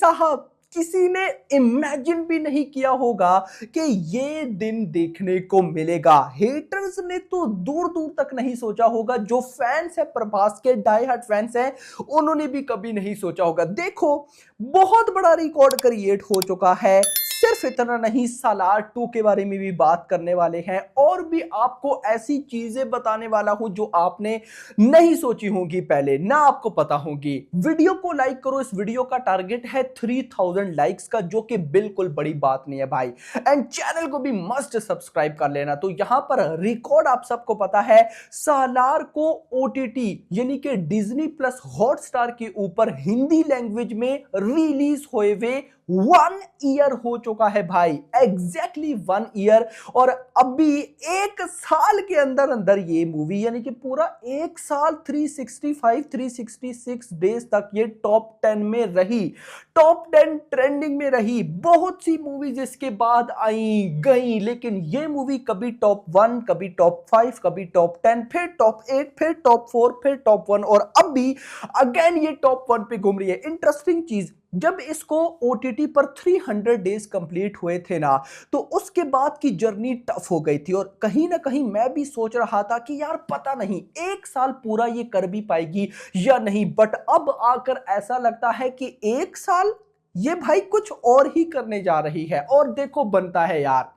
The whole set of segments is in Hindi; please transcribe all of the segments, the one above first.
साहब किसी ने इमेजिन भी नहीं किया होगा कि ये दिन देखने को मिलेगा। हेटर्स ने तो दूर दूर तक नहीं सोचा होगा, जो फैंस है प्रभास के, डाई हार्ट फैंस हैं, उन्होंने भी कभी नहीं सोचा होगा। देखो, बहुत बड़ा रिकॉर्ड क्रिएट हो चुका है। सिर्फ इतना नहीं, सालार 2 के बारे में भी बात करने वाले हैं और भी आपको ऐसी चीजें बताने वाला हूं जो आपने नहीं सोची होंगी, पहले ना आपको पता होगी। वीडियो को लाइक करो, इस वीडियो का टारगेट है 3000 लाइक्स का, जो कि बिल्कुल बड़ी बात नहीं है भाई। एंड चैनल को भी मस्ट सब्सक्राइब कर लेना। तो यहां पर रिकॉर्ड आप सबको पता है, सालार को ओटीटी यानी कि डिज्नी प्लस हॉटस्टार के ऊपर हिंदी लैंग्वेज में रिलीज हुए हुए 1 ईयर हो चुका है भाई, एग्जैक्टली 1 ईयर। और अभी 1 साल के अंदर अंदर ये मूवी यानी कि पूरा 1 साल 365-366 डेज तक ये टॉप 10 में रही, टॉप 10 ट्रेंडिंग में रही। बहुत सी मूवीज इसके बाद आई गई, लेकिन ये मूवी कभी टॉप 1, कभी टॉप 5, कभी टॉप 10, फिर टॉप 8, फिर टॉप 4, फिर टॉप 1 और अब भी अगेन ये टॉप 1 पे घूम रही है। इंटरेस्टिंग चीज, जब इसको ओटीटी पर 300 डेज कंप्लीट हुए थे ना, तो उसके बाद की जर्नी टफ हो गई थी और कहीं ना कहीं मैं भी सोच रहा था कि यार पता नहीं 1 साल पूरा ये कर भी पाएगी या नहीं। बट अब आकर ऐसा लगता है कि 1 साल ये भाई कुछ और ही करने जा रही है। और देखो बनता है यार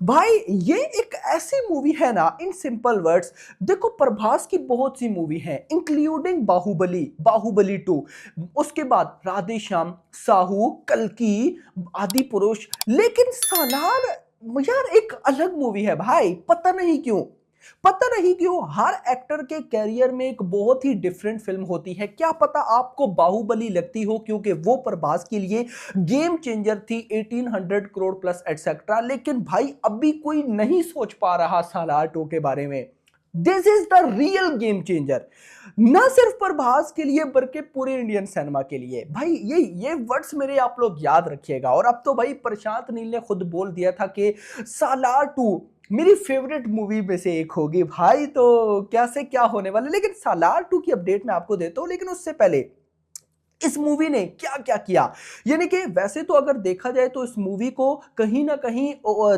भाई, ये एक ऐसी मूवी है ना, इन सिंपल वर्ड्स, देखो प्रभास की बहुत सी मूवी हैं इंक्लूडिंग बाहुबली, बाहुबली 2, उसके बाद राधेश्याम, साहू, कल्कि, आदि पुरुष, लेकिन सालार यार एक अलग मूवी है भाई। पता नहीं क्यों हर एक्टर के कैरियर में एक बहुत ही डिफरेंट फिल्म होती है। क्या पता आपको बाहुबली लगती हो क्योंकि वो प्रभास के लिए गेम चेंजर थी, 1800 करोड़ प्लस एटसेट्रा, लेकिन भाई अभी कोई नहीं सोच पा रहा सालार 2 के बारे में। This is the real game changer, ना सिर्फ प्रभास के लिए बल्कि पूरे इंडियन सिनेमा के लिए। भाई ये वर्ड्स मेरे आप लोग याद रखिएगा। और अब तो भाई प्रशांत नील ने खुद बोल दिया था कि सालार 2 मेरी फेवरेट मूवी में से एक होगी भाई। तो क्या से क्या होने वाला, लेकिन सालार 2 की अपडेट मैं आपको देता हूं, लेकिन उससे पहले इस मूवी ने क्या क्या किया। यानी कि वैसे तो अगर देखा जाए तो इस मूवी को कहीं ना कहीं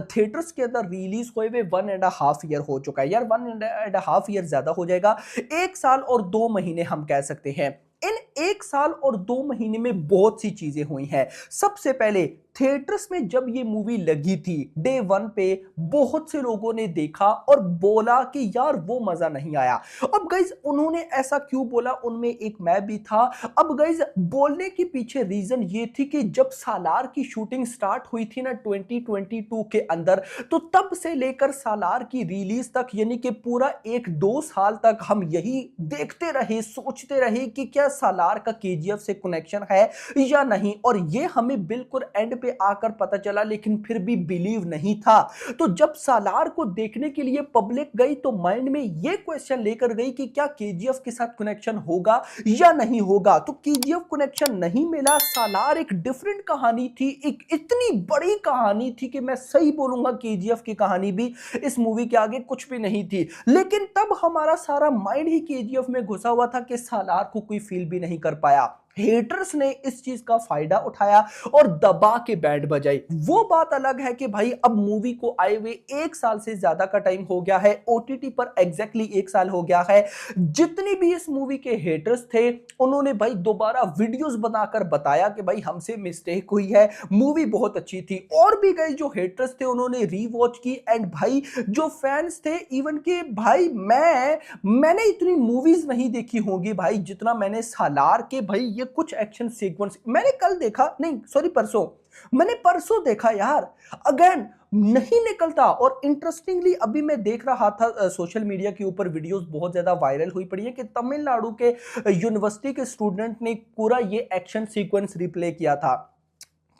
थिएटर्स के अंदर रिलीज हुए हुए 1.5 ईयर हो चुका है यार, 1.5 ईयर ज्यादा हो जाएगा, 1 साल और 2 महीने हम कह सकते हैं। इन 1 साल और 2 महीने में बहुत सी चीजें हुई हैं। सबसे पहले थिएटर्स में जब ये मूवी लगी थी डे 1 पे, बहुत से लोगों ने देखा और बोला कि यार वो मजा नहीं आया। अब गाइज उन्होंने ऐसा क्यों बोला, उनमें एक मैं भी था। अब गाइज बोलने के पीछे रीजन ये थी कि जब सालार की शूटिंग स्टार्ट हुई थी ना 2022 के अंदर, तो तब से लेकर सालार की रिलीज तक यानी कि पूरा 1-2 साल तक हम यही देखते रहे, सोचते रहे कि क्या सालार का केजीएफ से कनेक्शन है या नहीं। और ये हमें बिल्कुल एंड पे आकर पता चला, लेकिन फिर भी बिलीव नहीं था। तो जब सालार को देखने के लिए पब्लिक गई तो माइंड में ये क्वेश्चन लेकर गई कि क्या केजीएफ के साथ कनेक्शन होगा या नहीं होगा। तो केजीएफ कनेक्शन नहीं मिला, सालार एक डिफरेंट कहानी थी, एक इतनी बड़ी कहानी थी कि मैं सही बोलूंगा केजीएफ की कहानी भी इस मूवी के आगे कुछ भी नहीं थी। लेकिन तब हमारा सारा माइंड ही केजीएफ में घुसा हुआ था कि सालार को कोई फील भी नहीं कर पाया। हेटर्स ने इस चीज का फायदा उठाया और दबा के बैंड बजाई। वो बात अलग है कि भाई अब मूवी को आए हुए 1 साल से ज्यादा का टाइम हो गया है, ओटीटी पर एग्जैक्टली 1 साल हो गया है। जितनी भी इस मूवी के हेटर्स थे उन्होंने भाई दोबारा वीडियोस बनाकर बताया कि भाई हमसे मिस्टेक हुई है, मूवी बहुत अच्छी थी। और भी गए जो हेटर्स थे उन्होंने रीवॉच की। एंड भाई जो फैंस थे, इवन के भाई मैंने इतनी मूवीज नहीं देखी होंगी भाई जितना मैंने सालार के भाई ये कुछ एक्शन सीक्वेंस मैंने कल देखा, नहीं सॉरी मैंने परसों देखा यार, अगेन नहीं निकलता। और इंटरेस्टिंगली अभी मैं देख रहा था सोशल मीडिया के ऊपर वीडियोस बहुत ज्यादा वायरल हुई पड़ी है कि तमिलनाडु के यूनिवर्सिटी के स्टूडेंट ने पूरा ये एक्शन सीक्वेंस रिप्ले किया था।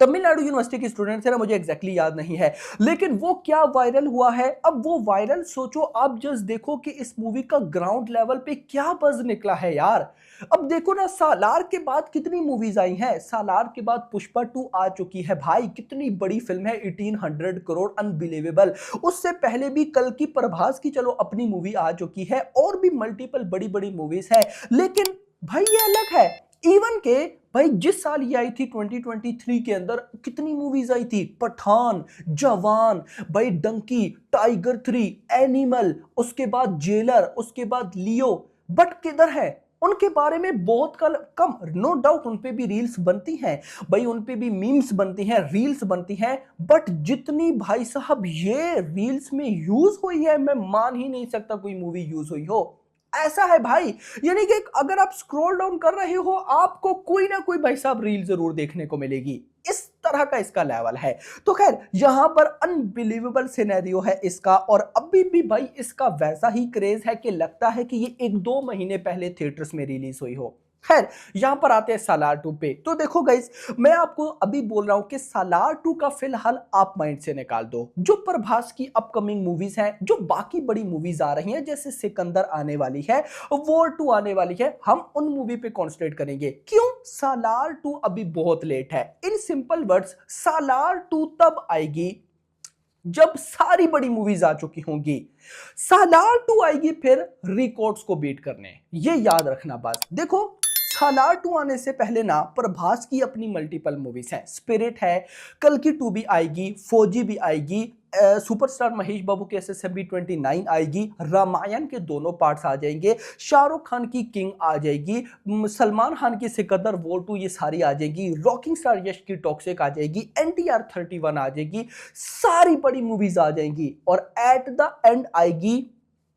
तमिलनाडु यूनिवर्सिटी के स्टूडेंट थे ना, मुझे एग्जैक्टली याद नहीं है, लेकिन वो क्या वायरल हुआ है। अब वो वायरल सोचो आप, जस्ट देखो कि इस मूवी का ग्राउंड लेवल पे क्या बज निकला है यार। अब देखो ना, सालार के बाद कितनी मूवीज आई हैं। सालार के बाद पुष्पा 2 आ चुकी है भाई, कितनी बड़ी फिल्म है, 1800 करोड़, अनबिलीवेबल। उससे पहले भी कल की प्रभास की चलो अपनी मूवी आ चुकी है, और भी मल्टीपल बड़ी बड़ी मूवीज है। लेकिन भाई ये अलग है, इवन के भाई जिस साल ये आई थी 2023 के अंदर कितनी मूवीज आई थी, पठान, जवान, भाई डंकी, टाइगर 3, एनिमल, उसके बाद जेलर, उसके बाद लियो। बट किधर है, उनके बारे में बहुत कम। नो डाउट उन पे भी रील्स बनती हैं भाई, उन पे भी मीम्स बनती हैं, रील्स बनती हैं, बट जितनी भाई साहब ये रील्स में यूज हुई है, मैं मान ही नहीं सकता कोई मूवी यूज हुई हो। ऐसा है भाई, यानी कि अगर आप स्क्रॉल डाउन कर रहे हो आपको कोई ना कोई भाई साहब रील जरूर देखने को मिलेगी। इस तरह का इसका लेवल है। तो खैर यहां पर अनबिलीवेबल सिनेरियो है इसका, और अभी भी भाई इसका वैसा ही क्रेज है कि लगता है कि ये 1-2 महीने पहले थिएटर्स में रिलीज हुई हो। खैर यहां पर आते हैं सालार 2 पे। तो देखो गाइस, मैं आपको अभी बोल रहा हूं कि सालार 2 का फिलहाल आप माइंड से निकाल दो। जो प्रभास की अपकमिंग मूवीज हैं, जो बाकी बड़ी मूवीज आ रही हैं, जैसे सिकंदर आने वाली है, वॉर 2 आने वाली है, हम उन मूवी पे कॉन्सेंट्रेट करेंगे। क्यों? सालार 2 अभी बहुत लेट है। इन सिंपल वर्ड्स, सालार 2 तब आएगी जब सारी बड़ी मूवीज आ चुकी होंगी। सालार 2 आएगी फिर रिकॉर्ड्स को बीट करने, ये याद रखना बस। देखो सालार 2 आने से पहले ना प्रभास की अपनी मल्टीपल मूवीज हैं। स्पिरिट है, कल की 2 भी आएगी, फौजी भी आएगी, सुपरस्टार महेश बाबू की SSMB 29 आएगी, रामायण के दोनों पार्ट्स आ जाएंगे, शाहरुख खान की किंग आ जाएगी, सलमान खान की सिकंदर वॉर 2 ये सारी आ जाएगी, रॉकिंग स्टार यश की टॉक्सिक आ जाएगी, NTR 31 आ जाएगी, सारी बड़ी मूवीज आ जाएंगी, और एट द एंड आएगी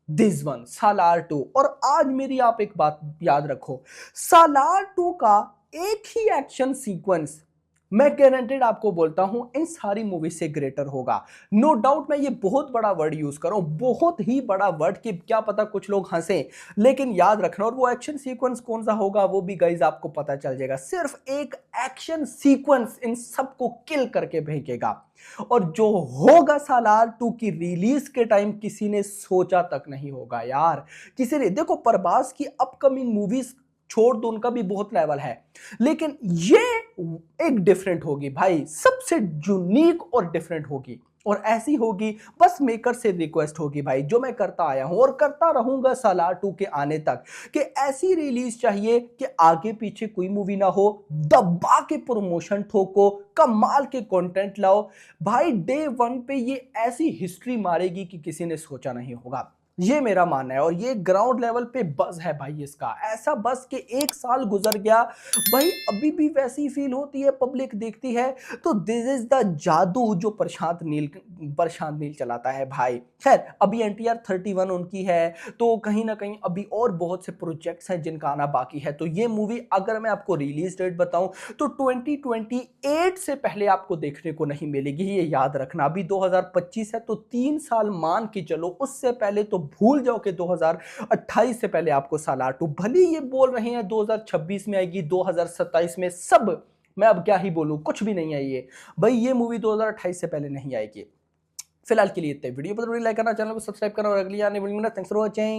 दिस वन सालार 2। और आज मेरी आप एक बात याद रखो, सालार 2 का एक ही एक्शन सीक्वेंस मैं गारंटेड आपको बोलता हूं इन सारी मूवी से ग्रेटर होगा। नो डाउट मैं ये बहुत बड़ा वर्ड यूज कर रहा हूं, बहुत ही बड़ा वर्ड, कि क्या पता कुछ लोग हंसें, लेकिन याद रखना। और वो एक्शन सीक्वेंस कौन सा होगा वो भी गाइज आपको पता चल जाएगा। सिर्फ एक एक्शन सीक्वेंस इन सबको किल करके भेजेगा, और जो होगा सालार 2 की रिलीज के टाइम किसी ने सोचा तक नहीं होगा यार। किसी ने, देखो प्रभास की अपकमिंग मूवीज छोड़ दो, उनका भी बहुत लेवल है, लेकिन ये एक डिफरेंट होगी भाई, सबसे यूनिक और डिफरेंट होगी, और ऐसी होगी बस मेकर से रिक्वेस्ट होगी भाई, जो मैं करता आया हूं और करता रहूंगा सालार 2 के आने तक, कि ऐसी रिलीज चाहिए कि आगे पीछे कोई मूवी ना हो, दबा के प्रमोशन ठोको, कमाल के कंटेंट लाओ भाई। डे 1 पे ये ऐसी हिस्ट्री मारेगी कि किसी ने सोचा नहीं होगा, ये मेरा मानना है। और ये ग्राउंड लेवल पे बस है भाई इसका, ऐसा बस कि 1 साल गुजर गया भाई, अभी भी वैसी फील होती है, पब्लिक देखती है। तो दिस इज द जादू जो प्रशांत नील चलाता है भाई। खैर अभी NTR 31 उनकी है, तो कहीं ना कहीं अभी और बहुत से प्रोजेक्ट्स हैं जिनका आना बाकी है। तो ये मूवी अगर मैं आपको रिलीज डेट बताऊं तो 2028 से पहले आपको देखने को नहीं मिलेगी, ये याद रखना। अभी 2025 है, तो 3 साल मान के चलो, उससे पहले तो भूल जाओ कि 2028 से पहले आपको सालार 2, भले ये बोल रहे हैं 2026 में आएगी, 2027 में, सब मैं अब क्या ही बोलूं, कुछ भी नहीं है ये भाई, ये मूवी 2028 से पहले नहीं आएगी। फिलहाल के लिए इतना, वीडियो पर लाइक करना, चैनल को सब्सक्राइब करना, और अगली आने वाली थैंक्स फॉर वॉचिंग।